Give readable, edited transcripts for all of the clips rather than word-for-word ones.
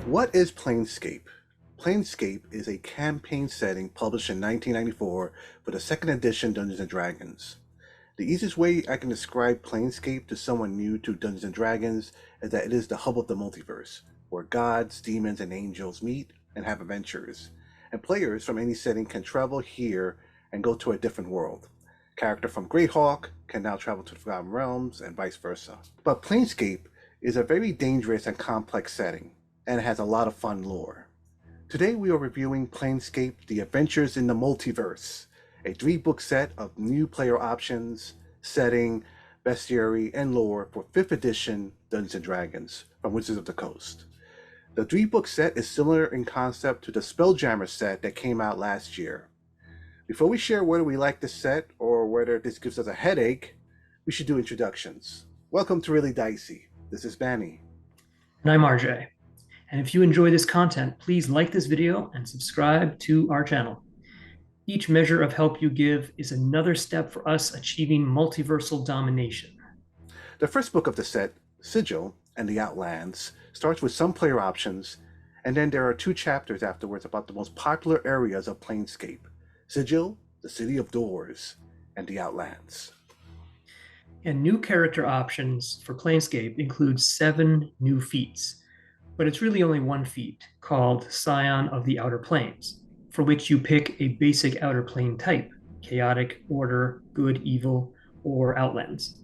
What is Planescape? Planescape is a campaign setting published in 1994 for the second edition Dungeons & Dragons. The easiest way I can describe Planescape to someone new to Dungeons & Dragons is that it is the hub of the multiverse, where gods, demons, and angels meet and have adventures. And players from any setting can travel here and go to a different world. Character from Greyhawk can now travel to the Forgotten Realms and vice versa. But Planescape is a very dangerous and complex setting, and it has a lot of fun lore. Today we are reviewing Planescape: The Adventures in the Multiverse, a 3-book set of new player options, setting, bestiary, and lore for 5th edition Dungeons & Dragons from Wizards of the Coast. The 3-book set is similar in concept to the Spelljammer set that came out last year. Before we share whether we like this set or whether this gives us a headache, we should do introductions. Welcome to Really Dicey. This is Manny. And I'm RJ. And if you enjoy this content, please like this video and subscribe to our channel. Each measure of help you give is another step for us achieving multiversal domination. The first book of the set, Sigil and the Outlands, starts with some player options, and then there are 2 chapters afterwards about the most popular areas of Planescape: Sigil, the City of Doors, and the Outlands. And new character options for Planescape include 7 new feats, but it's really only one feat called Scion of the Outer Planes, for which you pick a basic outer plane type: chaotic, order, good, evil, or Outlands.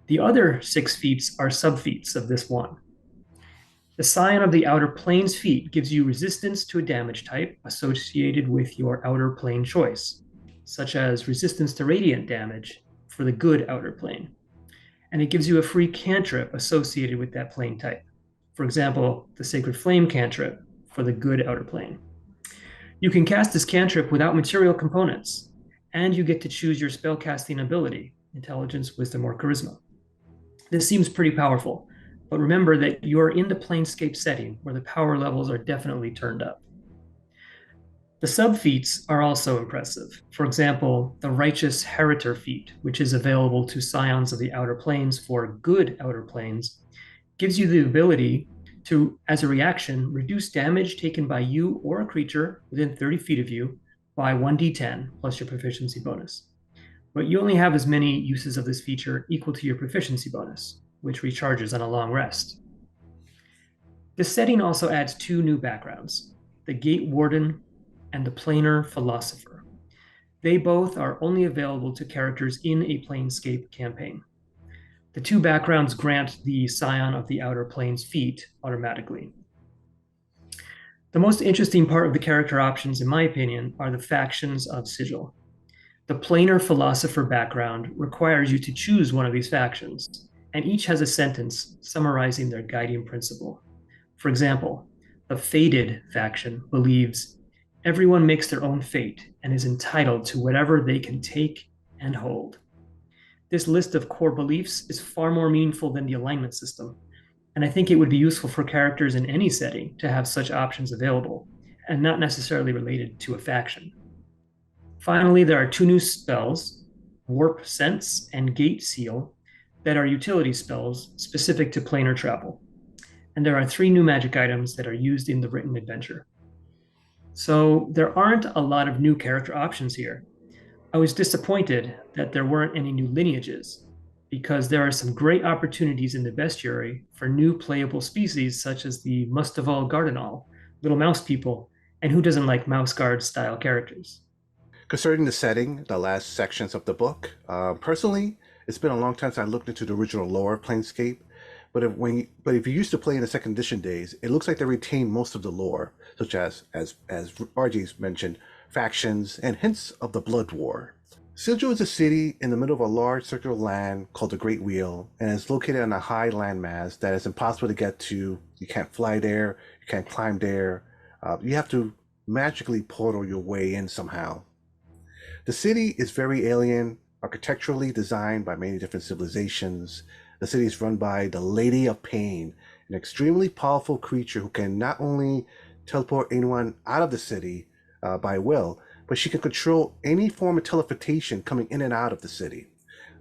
The other 6 feats are sub-feats of this one. The Scion of the Outer Planes feat gives you resistance to a damage type associated with your outer plane choice, such as resistance to radiant damage for the good outer plane. And it gives you a free cantrip associated with that plane type. For example, the Sacred Flame cantrip for the good outer plane. You can cast this cantrip without material components, and you get to choose your spellcasting ability: intelligence, wisdom, or charisma. This seems pretty powerful, but remember that you're in the Planescape setting where the power levels are definitely turned up. The sub-feats are also impressive. For example, the Righteous Heritor feat, which is available to Scions of the Outer Planes for good outer planes, gives you the ability to, as a reaction, reduce damage taken by you or a creature within 30 feet of you by 1d10 plus your proficiency bonus. But you only have as many uses of this feature equal to your proficiency bonus, which recharges on a long rest. This setting also adds 2 new backgrounds: the Gate Warden and the Planar Philosopher. They both are only available to characters in a Planescape campaign. The 2 backgrounds grant the Scion of the Outer Planes feat automatically. The most interesting part of the character options, in my opinion, are the factions of Sigil. The Planar Philosopher background requires you to choose one of these factions, and each has a sentence summarizing their guiding principle. For example, the Fated faction believes everyone makes their own fate and is entitled to whatever they can take and hold. This list of core beliefs is far more meaningful than the alignment system, and I think it would be useful for characters in any setting to have such options available, and not necessarily related to a faction. Finally, there are 2 new spells, Warp Sense and Gate Seal, that are utility spells specific to planar travel. And there are 3 new magic items that are used in the written adventure. So there aren't a lot of new character options here. I was disappointed that there weren't any new lineages, because there are some great opportunities in the bestiary for new playable species such as the Mustaval Gardenal, little mouse people, and who doesn't like mouse guard style characters? Concerning the setting, the last sections of the book, personally, it's been a long time since I looked into the original lore of Planescape. But if you used to play in the second edition days, it looks like they retained most of the lore, such as RJ's mentioned, factions and hints of the Blood War. Sigil is a city in the middle of a large circular land called the Great Wheel, and is located on a high landmass that is impossible to get to. You can't fly there, you can't climb there. You have to magically portal your way in somehow. The city is very alien, architecturally designed by many different civilizations. The city is run by the Lady of Pain, an extremely powerful creature who can not only teleport anyone out of the city by will, but she can control any form of teleportation coming in and out of the city.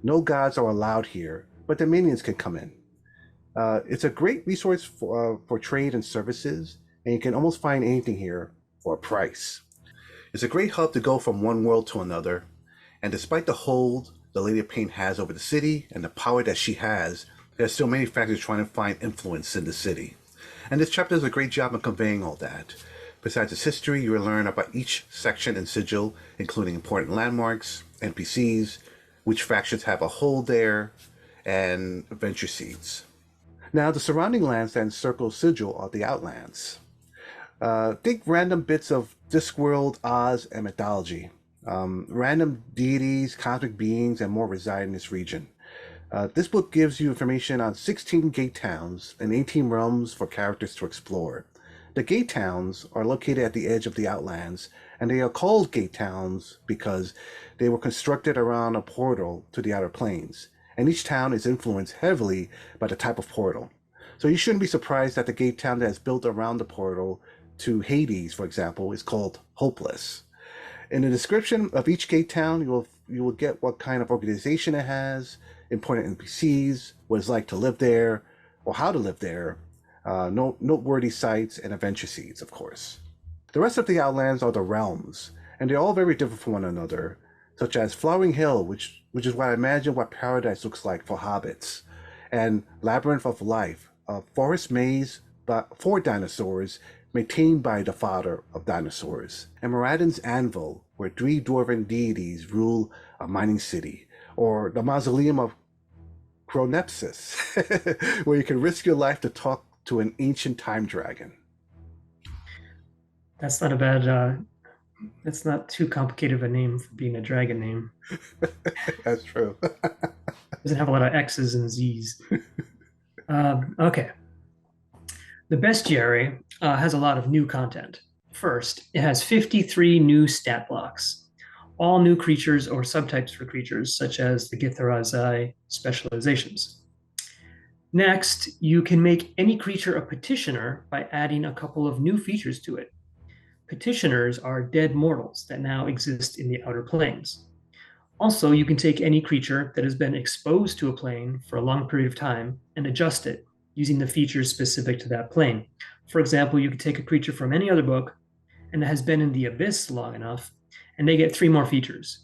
No gods are allowed here, but the minions can come in. It's a great resource for trade and services, and you can almost find anything here for a price. It's a great hub to go from one world to another, and despite the hold the Lady of Pain has over the city and the power that she has, there are still many factors trying to find influence in the city. And this chapter does a great job of conveying all that. Besides its history, you will learn about each section in Sigil, including important landmarks, NPCs, which factions have a hold there, and adventure seeds. Now, the surrounding lands that encircle Sigil are the Outlands. Think random bits of Discworld, Oz, and mythology. Random deities, cosmic beings, and more reside in this region. This book gives you information on 16 gate towns and 18 realms for characters to explore. The gate towns are located at the edge of the Outlands, and they are called gate towns because they were constructed around a portal to the outer planes, and each town is influenced heavily by the type of portal. So you shouldn't be surprised that the gate town that is built around the portal to Hades, for example, is called Hopeless. In the description of each gate town, you will get what kind of organization it has, important NPCs, what it's like to live there, or how to live there, noteworthy sites, and adventure seeds, of course. The rest of the Outlands are the realms, and they're all very different from one another, such as Flowering Hill, which is what I imagine what paradise looks like for hobbits, and Labyrinth of Life, a forest maze for dinosaurs maintained by the father of dinosaurs, and Moradin's Anvil, where three dwarven deities rule a mining city, or the Mausoleum of Chronepsis, where you can risk your life to talk to an ancient time dragon. That's not a bad. That's not too complicated of a name for being a dragon name. That's true. Doesn't have a lot of X's and Z's. Okay. The Bestiary has a lot of new content. First, it has 53 new stat blocks, all new creatures or subtypes for creatures, such as the Githzerai specializations. Next, you can make any creature a petitioner by adding a couple of new features to it. Petitioners are dead mortals that now exist in the outer planes. Also, you can take any creature that has been exposed to a plane for a long period of time and adjust it using the features specific to that plane. For example, you could take a creature from any other book and that has been in the abyss long enough, and they get 3 more features.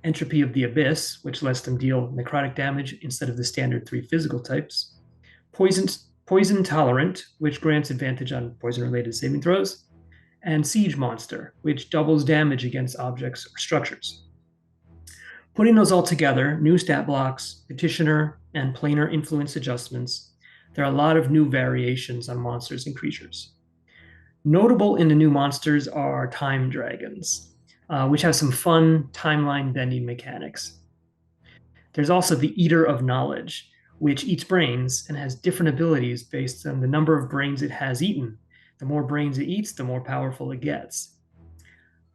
Entropy of the Abyss, which lets them deal necrotic damage instead of the standard 3 physical types. Poison Tolerant, which grants advantage on poison-related saving throws. And Siege Monster, which doubles damage against objects or structures. Putting those all together, new stat blocks, petitioner, and planar influence adjustments, there are a lot of new variations on monsters and creatures. Notable in the new monsters are time dragons, which have some fun timeline bending mechanics. There's also the Eater of Knowledge, which eats brains and has different abilities based on the number of brains it has eaten. The more brains it eats, the more powerful it gets.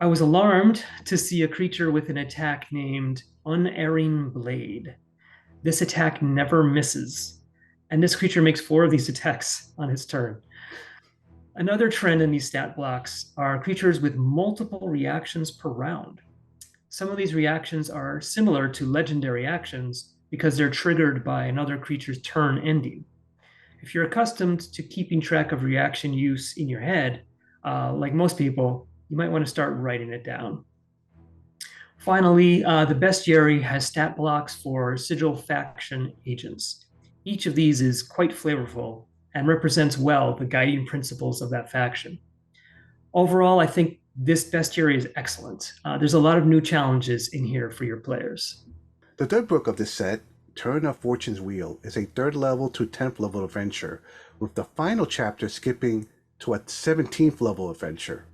I was alarmed to see a creature with an attack named Unerring Blade. This attack never misses, and this creature makes 4 of these attacks on its turn. Another trend in these stat blocks are creatures with multiple reactions per round. Some of these reactions are similar to legendary actions because they're triggered by another creature's turn ending. If you're accustomed to keeping track of reaction use in your head, like most people, you might want to start writing it down. Finally, the Bestiary has stat blocks for Sigil faction agents. Each of these is quite flavorful and represents well the guiding principles of that faction. Overall, I think this Bestiary is excellent. There's a lot of new challenges in here for your players. The third book of this set, Turn of Fortune's Wheel, is a 3rd level to 10th level adventure, with the final chapter skipping to a 17th level adventure.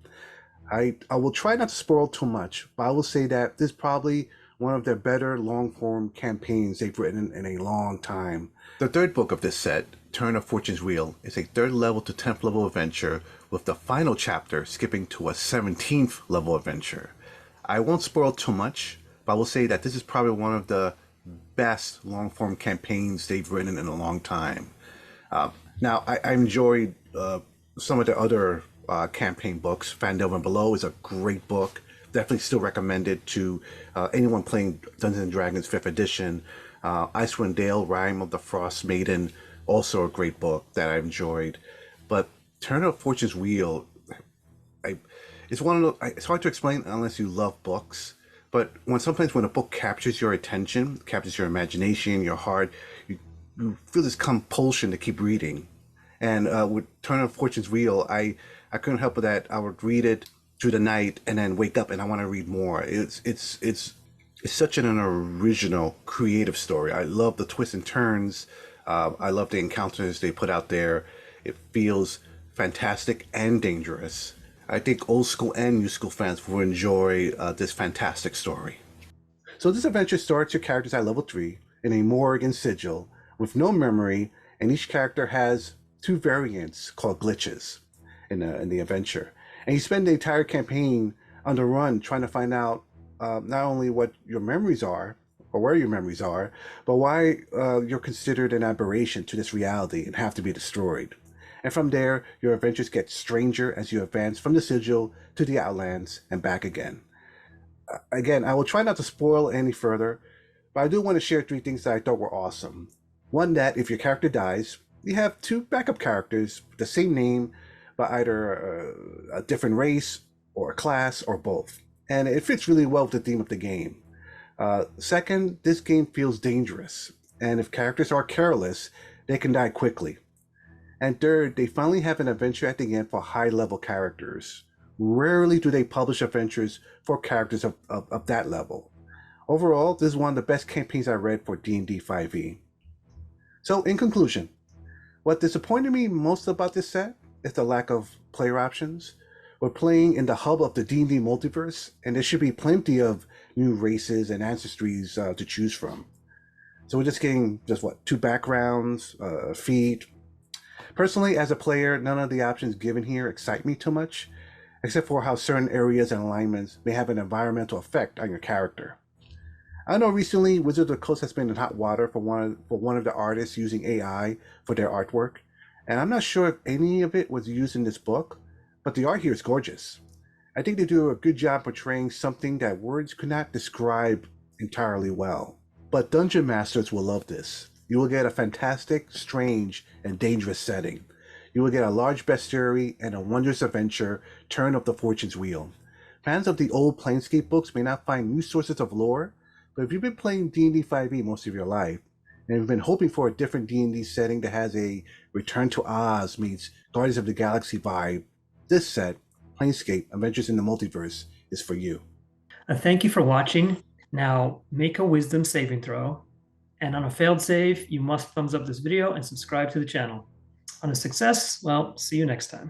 I will try not to spoil too much, but I will say that this is probably one of their better long-form campaigns they've written in a long time. The third book of this set, Turn of Fortune's Wheel, is a 3rd level to 10th level adventure, with the final chapter skipping to a 17th level adventure. I won't spoil too much, but I will say that this is probably one of the best long-form campaigns they've written in a long time. Now, I enjoyed some of the other campaign books. Fandelver and Below is a great book. Definitely still recommended to anyone playing Dungeons & Dragons 5th edition. Icewind Dale, Rime of the Frost Maiden, also a great book that I enjoyed. But Turn of Fortune's Wheel, I it's one of those, it's hard to explain unless you love books. But sometimes when a book captures your attention, captures your imagination, your heart, you, you feel this compulsion to keep reading. And with Turn of Fortune's Wheel, I couldn't help but that I would read it through the night and then wake up and I want to read more. It's such an original, creative story. I love the twists and turns. I love the encounters they put out there. It feels fantastic and dangerous. I think old school and new school fans will enjoy this fantastic story. So this adventure starts your characters at level 3 in a morgue in Sigil with no memory, and each character has two variants called glitches in the adventure. And you spend the entire campaign on the run trying to find out not only what your memories are or where your memories are, but why you're considered an aberration to this reality and have to be destroyed. And from there, your adventures get stranger as you advance from the Sigil to the Outlands and back again. Again, I will try not to spoil any further, but I do want to share three things that I thought were awesome. One, that if your character dies, you have two backup characters with the same name, but either a different race or a class or both. And it fits really well with the theme of the game. Second, this game feels dangerous, and if characters are careless, they can die quickly. And third, they finally have an adventure at the end for high level characters. Rarely do they publish adventures for characters of that level. Overall, this is one of the best campaigns I read for D&D 5e. So, in conclusion, what disappointed me most about this set is the lack of player options. We're playing in the hub of the D&D multiverse, and there should be plenty of new races and ancestries to choose from. So we're just getting two backgrounds, feet. Personally, as a player, none of the options given here excite me too much, except for how certain areas and alignments may have an environmental effect on your character. I know recently Wizards of the Coast has been in hot water for one of the artists using AI for their artwork, and I'm not sure if any of it was used in this book, but the art here is gorgeous. I think they do a good job portraying something that words could not describe entirely well. But Dungeon Masters will love this. You will get a fantastic, strange, and dangerous setting. You will get a large bestiary and a wondrous adventure, Turn of the Fortune's Wheel. Fans of the old Planescape books may not find new sources of lore, but if you've been playing D&D 5e most of your life, and you've been hoping for a different D&D setting that has a Return to Oz meets Guardians of the Galaxy vibe, this set, Planescape Adventures in the Multiverse, is for you. Thank you for watching. Now make a wisdom saving throw. And on a failed save, you must thumbs up this video and subscribe to the channel. On a success, well, see you next time.